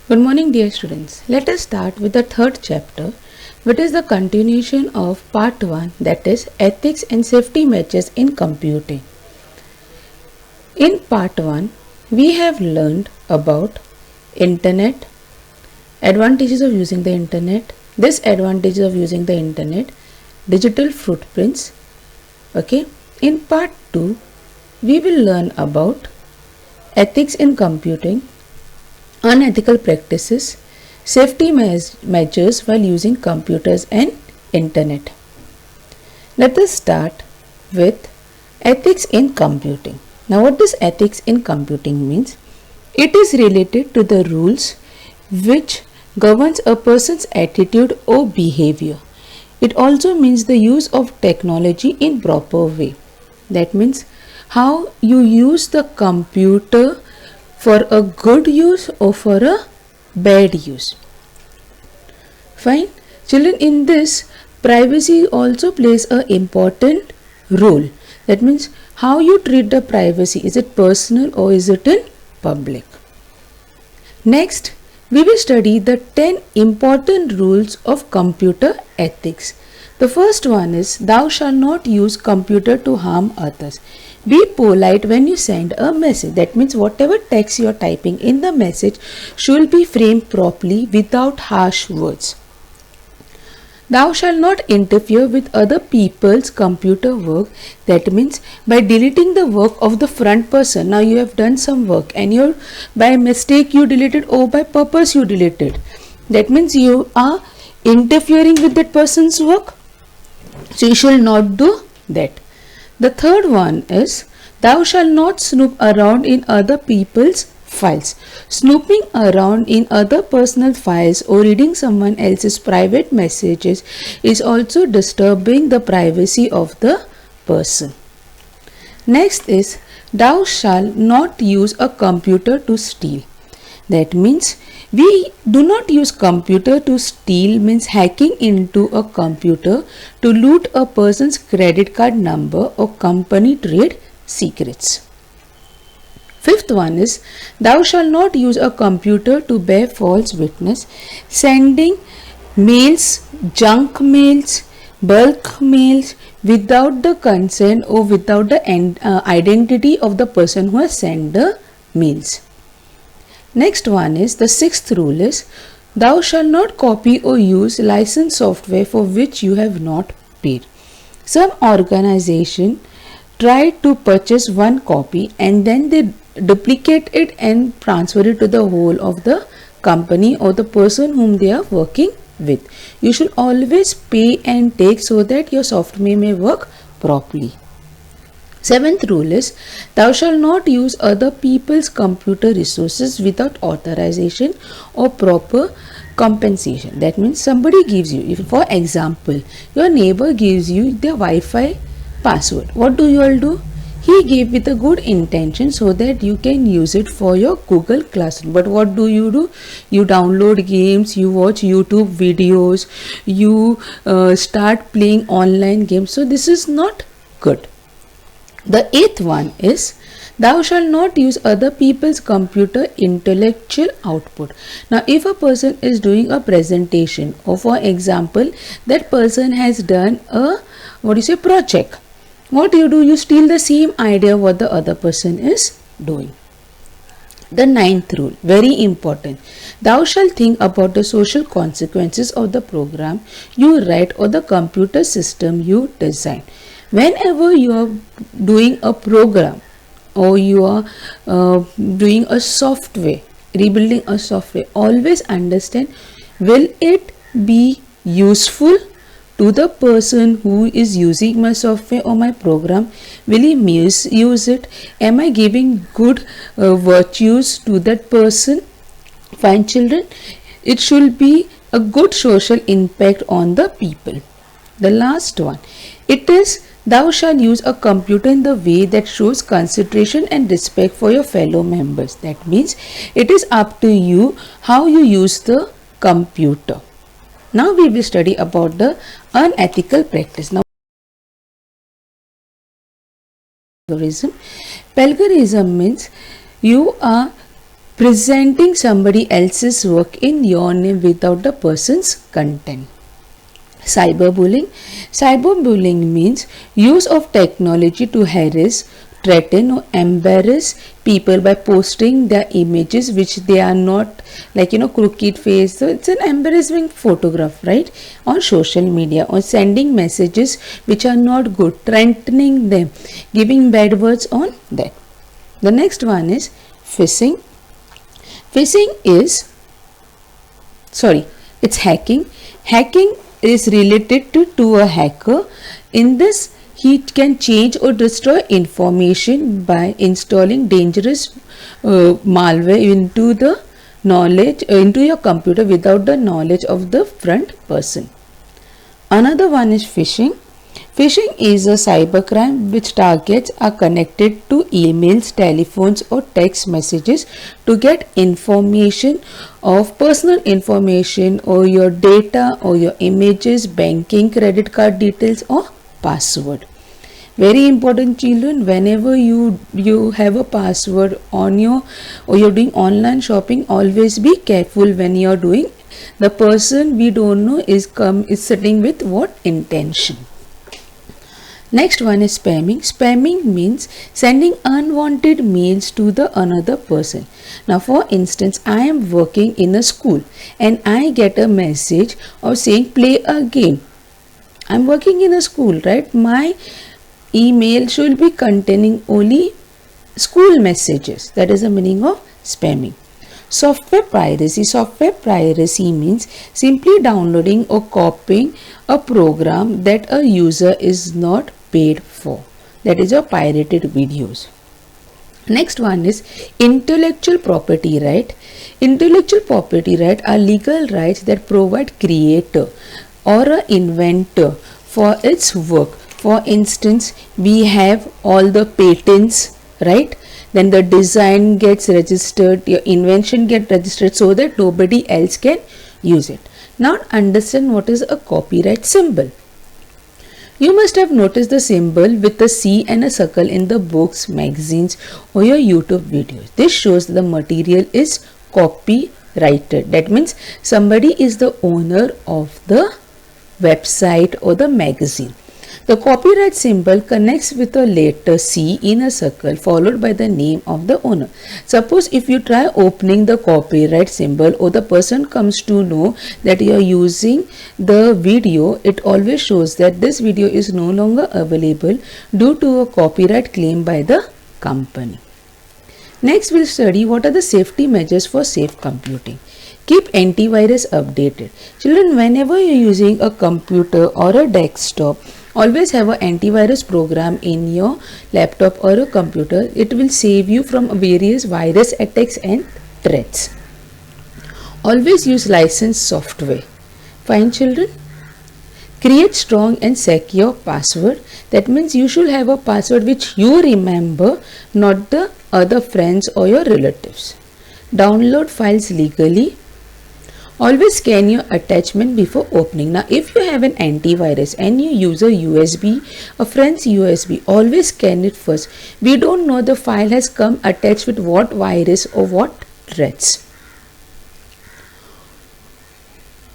Good morning, dear students. Let us start with the third chapter, which is the continuation of part 1, that is ethics and safety measures in computing. In part 1, we have learned about internet, advantages of using the internet, disadvantages of using the internet, digital footprints. Okay. In part 2, we will learn about ethics in computing, unethical practices, safety measures while using computers and internet. Let us start with ethics in computing. Now, what does ethics in computing means? It is related to the rules which governs a person's attitude or behavior. It also means the use of technology in proper way. That means how you use the computer for a good use or for a bad use. Fine. Children, in this, privacy also plays an important role. That means how you treat the privacy. Is it personal or is it in public? Next, we will study the 10 important rules of computer ethics. The first one is, thou shalt not use computer to harm others. Be polite when you send a message. That means whatever text you are typing in the message should be framed properly without harsh words. Thou shalt not interfere with other people's computer work. That means by deleting the work of the front person. Now you have done some work and by mistake you deleted or by purpose you deleted. That means you are interfering with that person's work. So you shall not do that. The third one is, thou shalt not snoop around in other people's files. Snooping around in other personal files or reading someone else's private messages is also disturbing the privacy of the person. Next is, thou shalt not use a computer to steal. That means we do not use computer to steal, means hacking into a computer to loot a person's credit card number or company trade secrets. Fifth one is, thou shalt not use a computer to bear false witness. Sending mails, junk mails, bulk mails without the consent or without the identity of the person who has sent the mails. Next one is, the sixth rule is, thou shalt not copy or use licensed software for which you have not paid. Some organization try to purchase one copy and then they duplicate it and transfer it to the whole of the company or the person whom they are working with. You should always pay and take so that your software may work properly. Seventh rule is, thou shalt not use other people's computer resources without authorization or proper compensation. That means somebody gives you, if for example, your neighbor gives you the Wi-Fi password. What do you all do? He gave with a good intention so that you can use it for your Google Classroom. But what do? You download games, you watch YouTube videos, you start playing online games. So this is not good. The eighth one is, thou shalt not use other people's computer intellectual output. Now, if a person is doing a presentation, or for example, that person has done a project. What do? You steal the same idea what the other person is doing. The ninth rule, very important. Thou shalt think about the social consequences of the program you write or the computer system you design. Whenever you are doing a program or you are doing a software, rebuilding a software, always understand, will it be useful to the person who is using my software or my program? Will he misuse it? Am I giving good virtues to that person? Fine, children, it should be a good social impact on the people. The last one, it is, thou shalt use a computer in the way that shows consideration and respect for your fellow members. That means it is up to you how you use the computer. Now we will study about the unethical practice. Now, plagiarism means you are presenting somebody else's work in your name without the person's consent. Cyberbullying. Cyberbullying means use of technology to harass, threaten or embarrass people by posting their images which they are not, like crooked face, so it's an embarrassing photograph, right, on social media, or sending messages which are not good, threatening them, giving bad words on them. The next one is phishing. It's hacking. Hacking is related to a hacker. In this, he can change or destroy information by installing dangerous malware into your computer without the knowledge of the front person. Another one is phishing. Phishing is a cybercrime which targets are connected to emails, telephones or text messages to get information of personal information or your data or your images, banking, credit card details or password. Very important, children, whenever you have a password on your, or you're doing online shopping, always be careful when you're doing. The person we don't know is sitting with what intention. Next one is spamming. Spamming means sending unwanted mails to the another person. Now for instance, I am working in a school and I get a message of saying play a game. I'm working in a school, right? My email should be containing only school messages. That is the meaning of spamming. Software piracy. Software piracy means simply downloading or copying a program that a user is not paid for. That is your pirated videos. Next one is intellectual property right. Intellectual property right are legal rights that provide creator or an inventor for its work. For instance, we have all the patents, right? Then the design gets registered, your invention gets registered so that nobody else can use it. Now understand what is a copyright symbol. You must have noticed the symbol with a C and a circle in the books, magazines or your YouTube videos. This shows the material is copyrighted. That means somebody is the owner of the website or the magazine. The copyright symbol connects with a letter C in a circle followed by the name of the owner. Suppose if you try opening the copyright symbol or the person comes to know that you are using the video, it always shows that this video is no longer available due to a copyright claim by the company. Next, we'll study what are the safety measures for safe computing. Keep antivirus updated. Children, whenever you're using a computer or a desktop, always have an antivirus program in your laptop or a computer. It will save you from various virus attacks and threats. Always use licensed software. Fine, children? Create strong and secure password. That means you should have a password which you remember, not the other friends or your relatives. Download files legally. Always scan your attachment before opening. Now if you have an antivirus and you use a USB, a friend's USB, always scan it first. We don't know the file has come attached with what virus or what threats.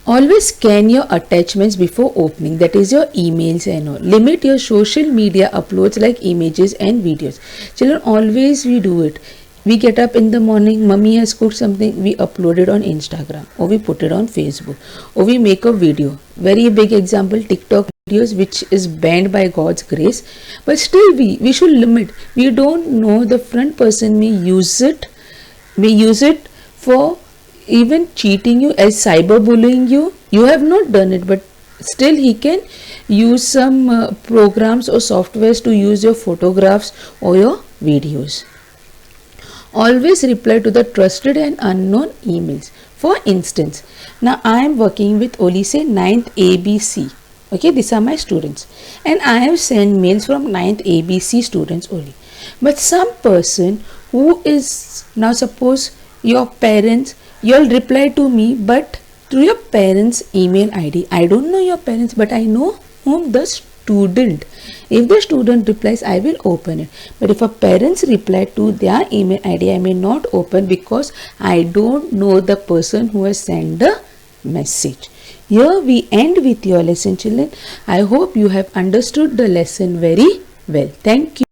Always scan your attachments before opening, that is your emails and all. Limit your social media uploads like images and videos. Children, always we do it. We get up in the morning, mummy has cooked something, we upload it on Instagram or we put it on Facebook or we make a video. Very big example, TikTok videos, which is banned by God's grace. But still we should limit. We don't know the front person may use it for even cheating you, as cyberbullying you. You have not done it, but still he can use some programs or softwares to use your photographs or your videos. Always reply to the trusted and unknown emails. For instance, now I am working with only say 9th ABC. Okay, these are my students and I have sent mails from 9th ABC students only. But some person who is, now suppose your parents, you'll reply to me but through your parents' email ID. I don't know your parents, but I know whom the student. If the student replies, I will open it. But if a parents reply to their email ID, I may not open because I don't know the person who has sent the message. Here we end with your lesson, children. I hope you have understood the lesson very well. Thank you.